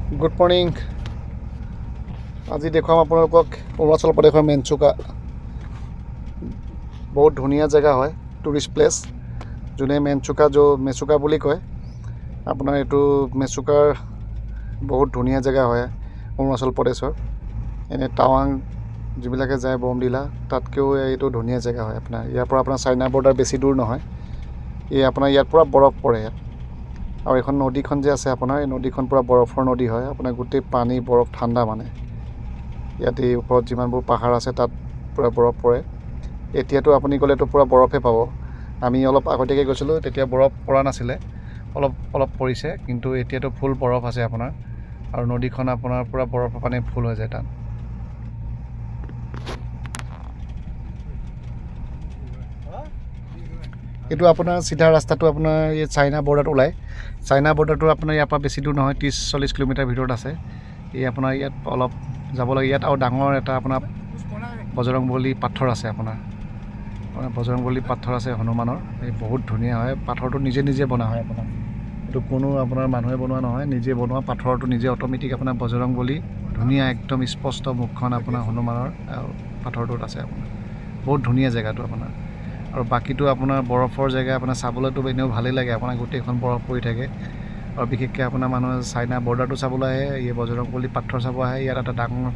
Good morning. আজি দেখুৱাম আপোনালোকক অৰুণাচল প্ৰদেশৰ মেনচুকা। বহুত ধুনীয়া জেগা হয়, টুৰিষ্ট প্লেচ। যোনে মেচুকা বুলি কয়। আপোনাৰ এইটো মেচুকাৰ বহুত ধুনীয়া জেগা হয় অৰুণাচল প্ৰদেশৰ। এনে টাৱাং যিবিলাকে যায় বমডিলা, তাতকৈও এইটো ধুনীয়া জেগা হয়। আপোনাৰ ইয়াৰ পৰা আপোনাৰ চাইনা বৰ্ডাৰ বেছি দূৰ নহয়। আপোনাৰ ইয়াৰ পৰা বৰফ পৰে ইয়াত। আৰু এখন নদীখন যে আছে আপোনাৰ, এই নদীখন পূৰা বৰফৰ নদী হয়। আপোনাৰ গোটেই পানী বৰফ ঠাণ্ডা মানে। ইয়াত এই ওপৰত যিমানবোৰ পাহাৰ আছে তাত পূৰা বৰফ পৰে। এতিয়াতো আপুনি গ'লেতো পূৰা বৰফে পাব। আমি অলপ আগতীয়াকৈ গৈছিলোঁ, তেতিয়া বৰফ পৰা নাছিলে, অলপ পৰিছে, কিন্তু এতিয়াতো ফুল বৰফ আছে আপোনাৰ। আৰু নদীখন আপোনাৰ পূৰা বৰফৰ পানী ফুল হৈ যায় তাত। এইটো আপোনাৰ চিধা ৰাস্তাটো আপোনাৰ এই চাইনা বৰ্ডাৰত ওলায়। চাইনা বৰ্ডাৰটো আপোনাৰ ইয়াৰ পৰা বেছি দূৰ নহয়, 30-40 কিলোমিটাৰ ভিতৰত আছে। এই আপোনাৰ ইয়াত অলপ যাব লাগে। ইয়াত আৰু ডাঙৰ এটা আপোনাৰ বজৰংবলী পাথৰ আছে আপোনাৰ বজৰংবলী পাথৰ আছে হনুমানৰ। এই বহুত ধুনীয়া হয়। পাথৰটো নিজে বনোৱা হয় আপোনাৰ। এইটো কোনো আপোনাৰ মানুহে বনোৱা নহয়, নিজে বনোৱা। পাথৰটো নিজে অট'মেটিক আপোনাৰ বজৰংবলী ধুনীয়া একদম স্পষ্ট মুখখন আপোনাৰ হনুমানৰ পাথৰটোত আছে আপোনাৰ। বহুত ধুনীয়া জেগাটো আপোনাৰ। আৰু বাকীটো আপোনাৰ বৰফৰ জেগা আপোনাৰ চাবলৈতো এনেও ভালেই লাগে আপোনাৰ, গোটেইখন বৰফ পৰি থাকে। আৰু বিশেষকৈ আপোনাৰ মানুহে চাইনা বৰ্ডাৰটো চাবলৈ আহে, এই বজৰংবলী পাথৰ চাব আহে। ইয়াত এটা ডাঙৰ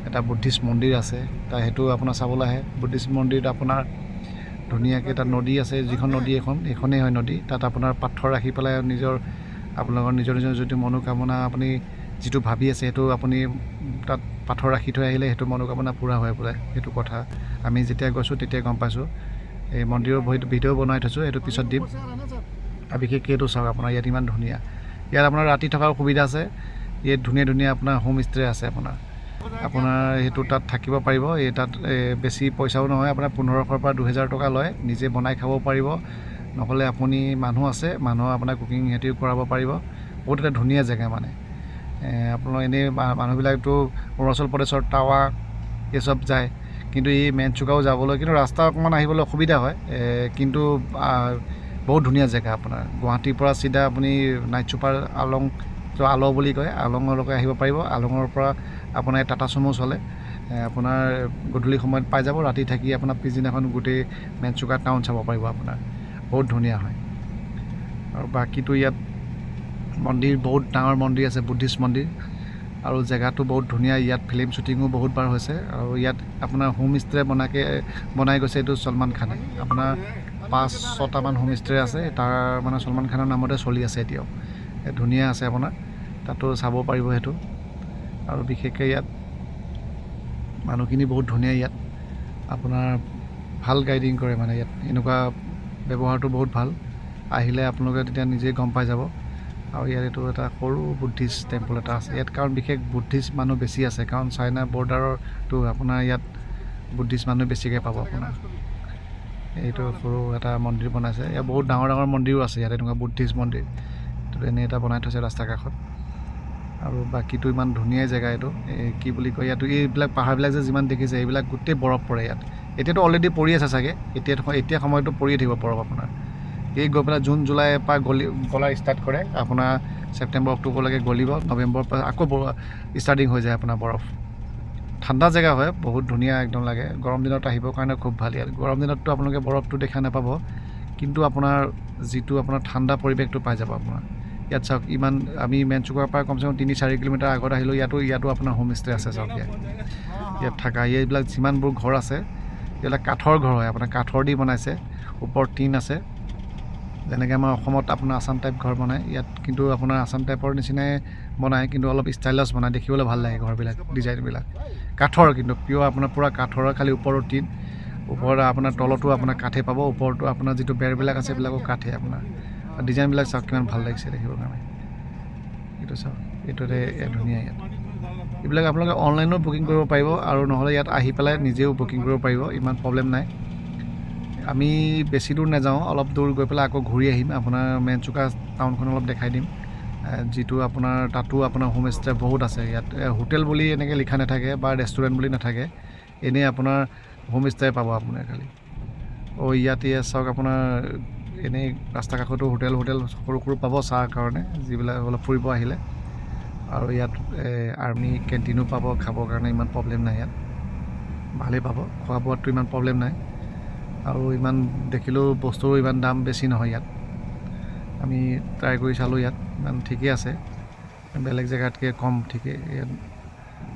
এটা বুদ্ধিষ্ট মন্দিৰ আছে, সেইটো আপোনাৰ চাবলৈ আহে। বুদ্ধিষ্ট মন্দিৰত আপোনাৰ ধুনীয়াকৈ এটা নদী আছে, যিখন নদী এইখনেই হয় নদী। তাত আপোনাৰ পাথৰ ৰাখি পেলাই আপোনালোকৰ নিজৰ যদি মনোকামনা আপুনি যিটো ভাবি আছে, সেইটো আপুনি তাত পাথৰ ৰাখি থৈ আহিলে সেইটো মনোকামনা পূৰা হয় বোলে। সেইটো কথা আমি যেতিয়া গৈছোঁ তেতিয়াই গম পাইছোঁ। এই মন্দিৰৰ ভিডিঅ' বনাই থৈছোঁ, সেইটো পিছত দিম। আৰু বিশেষকৈ এইটো চাওক আপোনাৰ, ইয়াত ইমান ধুনীয়া। ইয়াত আপোনাৰ ৰাতি থকাৰ সুবিধা আছে। ইয়াত ধুনীয়া আপোনাৰ হোম ষ্টে আছে আপোনাৰ সেইটো তাত থাকিব পাৰিব। তাত বেছি পইচাও নহয়, আপোনাৰ 1500 পৰা 2000 টকা লয়। নিজে বনাই খাব পাৰিব, নহ'লে আপুনি মানুহ আপোনাৰ কুকিং সিহঁতিও কৰাব পাৰিব। বহুত এটা ধুনীয়া জেগা মানে। আপোনাৰ এনেই মানুহবিলাকতো অৰুণাচল প্ৰদেশৰ টাৱাং এইচব যায়, কিন্তু এই মেনচুকাও যাবলৈ কিন্তু ৰাস্তা অকণমান আহিবলৈ অসুবিধা হয়। কিন্তু বহুত ধুনীয়া জেগা আপোনাৰ। গুৱাহাটীৰ পৰা চিধা আপুনি নাইট চুপাৰ আল' বুলি কয়, আলঙলৈকে আহিব পাৰিব। আলঙৰ পৰা আপোনাৰ টাটা চুমু চলে। আপোনাৰ গধূলি সময়ত পাই যাব। ৰাতি থাকি আপোনাৰ পিছদিনাখন গোটেই মেনচুকা টাউন চাব পাৰিব আপোনাৰ। বহুত ধুনীয়া হয়। আৰু বাকীটো ইয়াত মন্দিৰ, বহুত ডাঙৰ মন্দিৰ আছে, বুদ্ধিষ্ট মন্দিৰ। আৰু জেগাটো বহুত ধুনীয়া। ইয়াত ফিল্ম শ্বুটিঙো বহুতবাৰ হৈছে। আৰু ইয়াত আপোনাৰ হোম ষ্টে বনাই গৈছে এইটো ছলমান খানে। আপোনাৰ 5-6টামান হোম ষ্টে আছে, তাৰ মানে ছলমান খানৰ নামতে চলি আছে এতিয়াও। ধুনীয়া আছে আপোনাৰ, তাতো চাব পাৰিব সেইটো। আৰু বিশেষকৈ ইয়াত মানুহখিনি বহুত ধুনীয়া। ইয়াত আপোনাৰ ভাল গাইডিং কৰে মানে। ইয়াত এনেকুৱা ব্যৱহাৰটো বহুত ভাল। আহিলে আপোনালোকে তেতিয়া নিজেই গম পাই যাব। আৰু ইয়াত এইটো এটা সৰু বুদ্ধিষ্ট টেম্পল এটা আছে ইয়াত, কাৰণ বিশেষ বুদ্ধিষ্ট মানুহ বেছি আছে। কাৰণ চাইনা বৰ্ডাৰতো আপোনাৰ ইয়াত বুদ্ধিষ্ট মানুহ বেছিকৈ পাব আপোনাৰ। এইটো সৰু এটা মন্দিৰ বনাইছে। ইয়াত বহুত ডাঙৰ মন্দিৰো আছে ইয়াত, এনেকুৱা বুদ্ধিষ্ট মন্দিৰ। এইটো এনেই এটা বনাই থৈছে ৰাস্তাৰ কাষত। আৰু বাকীটো ইমান ধুনীয়া জেগা এইটো। কি বুলি কয়, ইয়াতো এইবিলাক পাহাৰবিলাক যে যিমান দেখিছে, এইবিলাক গোটেই বৰফ পৰে ইয়াত। এতিয়াতো অলৰেডি পৰি আছে চাগে, এতিয়া সময়তো পৰিয়ে থাকিব বৰফ আপোনাৰ। এই গৈ পেলাই জুন জুলাইৰ পৰা গলা ষ্টাৰ্ট কৰে, আপোনাৰ ছেপ্টেম্বৰ অক্টোবৰলৈকে গলিব। নৱেম্বৰৰ পৰা আকৌ ষ্টাৰ্টিং হৈ যায় আপোনাৰ বৰফ। ঠাণ্ডা জেগা হয়, বহুত ধুনীয়া একদম লাগে। গৰম দিনত আহিবৰ কাৰণে খুব ভাল ইয়াত। গৰম দিনততো আপোনালোকে বৰফটো দেখা নাপাব, কিন্তু আপোনাৰ যিটো আপোনাৰ ঠাণ্ডা পৰিৱেশটো পাই যাব আপোনাৰ। ইয়াত চাওক, আমি মেনচুকাৰ পৰা কমচে কম 3-4 কিলোমিটাৰ আগত আহিলোঁ। ইয়াতো আপোনাৰ হোম ষ্টে আছে চাওক। ইয়াত থকা এইবিলাক যিমানবোৰ ঘৰ আছে, এইবিলাক কাঠৰ ঘৰ হয় আপোনাৰ। কাঠৰ দি বনাইছে, ওপৰত টিন আছে। যেনেকৈ আমাৰ অসমত আপোনাৰ আছাম টাইপ ঘৰ বনায়, ইয়াত কিন্তু আপোনাৰ আছাম টাইপৰ নিচিনাই বনায়, কিন্তু অলপ ষ্টাইলাছ বনায়। দেখিবলৈ ভাল লাগে ঘৰবিলাক, ডিজাইনবিলাক। কাঠৰ কিন্তু পিয়ৰ আপোনাৰ, পূৰা কাঠৰ, খালি ওপৰত টিন। ওপৰত আপোনাৰ তলতো আপোনাৰ কাঠে পাব, ওপৰতো আপোনাৰ যিটো বেৰবিলাক আছে এইবিলাকো কাঠে আপোনাৰ। ডিজাইনবিলাক চাওক কিমান ভাল লাগিছে দেখিবৰ কাৰণে। এইটো চাওক, এইটোতে ধুনীয়া। ইয়াত এইবিলাক আপোনালোকে অনলাইনো বুকিং কৰিব পাৰিব, আৰু নহ'লে ইয়াত আহি পেলাই নিজেও বুকিং কৰিব পাৰিব, ইমান প্ৰব্লেম নাই। আমি বেছি দূৰ নাযাওঁ, অলপ দূৰ গৈ পেলাই আকৌ ঘূৰি আহিম। আপোনাৰ মেনচুকা টাউনখন অলপ দেখাই দিম। যিটো আপোনাৰ তাতো আপোনাৰ হোম ষ্টে বহুত আছে। ইয়াত হোটেল বুলি এনেকৈ লিখা নাথাকে, বা ৰেষ্টুৰেণ্ট বুলি নাথাকে, এনেই আপোনাৰ হোম ষ্টে পাব আপুনি খালি। ইয়াতে চাওক আপোনাৰ, এনেই ৰাস্তা কাষতো হোটেল সৰু পাব চাহৰ কাৰণে, যিবিলাক অলপ ফুৰিব আহিলে। আৰু ইয়াত আৰ্মি কেণ্টিনো পাব, খাবৰ কাৰণে ইমান প্ৰব্লেম নাই ইয়াত, ভালেই পাব, খোৱা বোৱাততো ইমান প্ৰব্লেম নাই। আৰু ইমান দেখিলেও বস্তুৰো ইমান দাম বেছি নহয় ইয়াত, আমি ট্ৰাই কৰি চালোঁ ইয়াত ইমান ঠিকেই আছে, বেলেগ জেগাতকৈ কম ঠিকেই ইয়াত।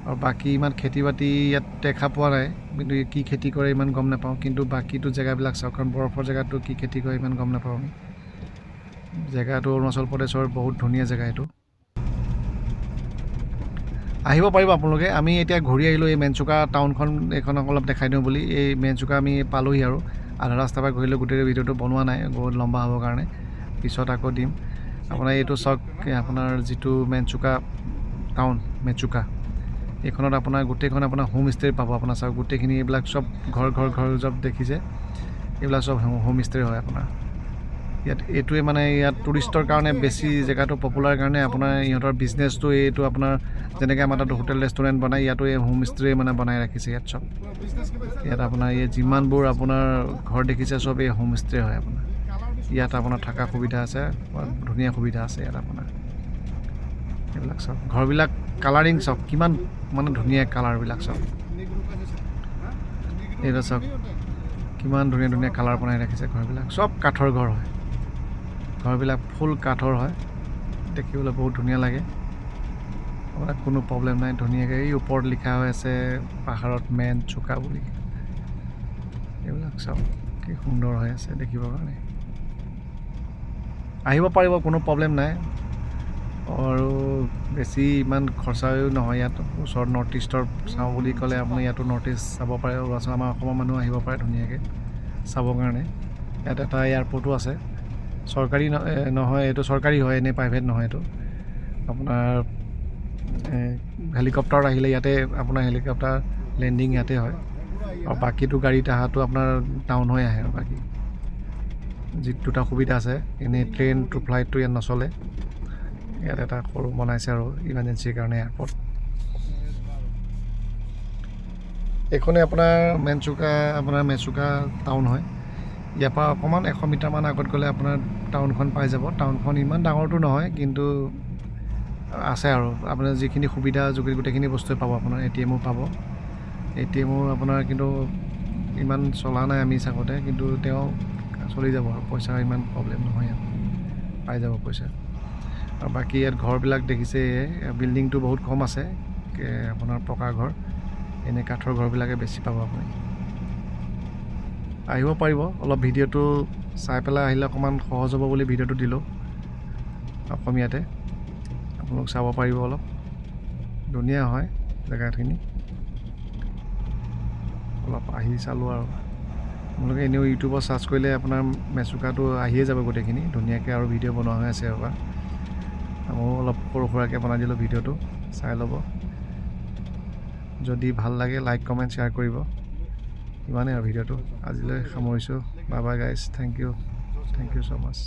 আৰু বাকী ইমান খেতি বাতি ইয়াত দেখা পোৱা নাই, কিন্তু কি খেতি কৰে ইমান গম নাপাওঁ, কিন্তু বাকীটো জেগাবিলাক চাওক, কাৰণ বৰফৰ জেগাটো কি খেতি কৰে ইমান গম নাপাওঁ আমি। জেগাটো অৰুণাচল প্ৰদেশৰ বহুত ধুনীয়া জেগা এইটো, আহিব পাৰিব আপোনালোকে। আমি এতিয়া ঘূৰি আহিলোঁ এই মেনচুকা টাউনখন, এইখনক অলপ দেখাই দিওঁ বুলি। এই মেনচুকা আমি পালোহি আৰু আধা ৰাস্তাৰ পৰা ঘূৰিলোঁ, গোটেই ভিডিঅ'টো বনোৱা নাই বহুত লম্বা হ'বৰ কাৰণে, পিছত আকৌ দিম। আপোনাৰ এইটো চাওক, আপোনাৰ যিটো মেনচুকা টাউন মেচুকা, এইখনত আপোনাৰ গোটেইখন আপোনাৰ হোম ষ্টে পাব। আপোনাৰ চাওক গোটেইখিনি এইবিলাক চব ঘৰ চব দেখিছে, এইবিলাক চব হোম ষ্টে হয় আপোনাৰ ইয়াত। এইটোৱে মানে ইয়াত টুৰিষ্টৰ কাৰণে বেছি জেগাটো পপুলাৰ কাৰণে আপোনাৰ ইহঁতৰ বিজনেছটো এইটো আপোনাৰ যেনেকৈ আমাৰ তাত হোটেল ৰেষ্টুৰেণ্ট বনায়, ইয়াতো এই হোম ষ্টে মানে বনাই ৰাখিছে ইয়াত চব। ইয়াত আপোনাৰ এই যিমানবোৰ আপোনাৰ ঘৰ দেখিছে চব এই হোম ষ্টে হয় আপোনাৰ। ইয়াত আপোনাৰ থকা সুবিধা আছে, ধুনীয়া সুবিধা আছে ইয়াত আপোনাৰ। এইবিলাক চব ঘৰবিলাক কালাৰিং চাওক কিমান মানে ধুনীয়া কালাৰবিলাক চাওক, এইটো চাওক কিমান ধুনীয়া ধুনীয়া কালাৰ বনাই ৰাখিছে। ঘৰবিলাক চব কাঠৰ ঘৰ হয়, ঘৰবিলাক ফুল কাঠৰ হয়, দেখিবলৈ বহুত ধুনীয়া লাগে, আপোনাৰ কোনো প্ৰব্লেম নাই, ধুনীয়াকৈ। এই ওপৰত লিখা হৈ আছে পাহাৰত মেনচুকা বুলি, এইবিলাক চাওক কি সুন্দৰ হৈ আছে দেখিবৰ কাৰণে। আহিব পাৰিব, কোনো প্ৰব্লেম নাই। আৰু বেছি ইমান খৰচাও নহয় ইয়াত, ওচৰত নৰ্থ ইষ্টৰ চাওঁ বুলি ক'লে আপুনি ইয়াতো নৰ্থ ইষ্ট চাব পাৰে, অৰুণাচল আমাৰ অসমৰ মানুহ আহিব পাৰে ধুনীয়াকৈ চাবৰ কাৰণে। ইয়াত এটা এয়াৰপৰ্টো আছে, চৰকাৰী নহয় এইটো, চৰকাৰী হয় এনেই প্ৰাইভেট নহয় এইটো। আপোনাৰ হেলিকপ্টাৰত আহিলে ইয়াতে আপোনাৰ হেলিকপ্টাৰ লেণ্ডিং ইয়াতে হয়, আৰু বাকীটো গাড়ীত অহাটো আপোনাৰ টাউন হৈ আহে। আৰু বাকী যি দুটা সুবিধা আছে, এনেই ট্ৰেইন টু ফ্লাইটটো ইয়াত নচলে, ইয়াত এটা সৰু বনাইছে আৰু ইমাৰ্জেঞ্চিৰ কাৰণে এয়াৰপৰ্ট। এইখনে আপোনাৰ মেচুকা টাউন হয়। ইয়াৰ পৰা অকণমান 100 মিটাৰমান আগত গ'লে আপোনাৰ টাউনখন পাই যাব। টাউনখন ইমান ডাঙৰটো নহয়, কিন্তু আছে আৰু আপোনাৰ যিখিনি সুবিধা গোটেইখিনি বস্তুৱে পাব। আপোনাৰ ATM পাব, ATM আপোনাৰ কিন্তু ইমান চলা নাই আমি চাওঁতে, কিন্তু তেওঁ চলি যাব আৰু পইচা ইমান প্ৰব্লেম নহয়, ইয়াত পাই যাব পইচা। আৰু বাকী ইয়াত ঘৰবিলাক দেখিছে, বিল্ডিংটো বহুত কম আছে আপোনাৰ পকা ঘৰ, এনে কাঠৰ ঘৰবিলাকে বেছি পাব আপুনি। আহিব পাৰিব, অলপ ভিডিঅ'টো চাই পেলাই আহিলে অকণমান সহজ হ'ব বুলি ভিডিঅ'টো দিলোঁ অসমীয়াতে, আপোনালোক চাব পাৰিব। অলপ ধুনীয়া হয় জেগাখিনি, অলপ আহি চালোঁ আৰু। আপোনালোকে এনেও ইউটিউবত চাৰ্চ কৰিলে আপোনাৰ মেচুকাটো আহিয়ে যাব গোটেইখিনি ধুনীয়াকৈ, আৰু ভিডিঅ' বনোৱা হৈ আছে ৰ'বা। ময়ো অলপ সৰু সুৰাকৈ বনাই দিলোঁ ভিডিঅ'টো, চাই ল'ব। যদি ভাল লাগে লাইক কমেণ্ট শ্বেয়াৰ কৰিব। ইমানেই আৰু ভিডিঅ'টো আজিলৈ সামৰিছোঁ। Bye bye guys, thank you so' much.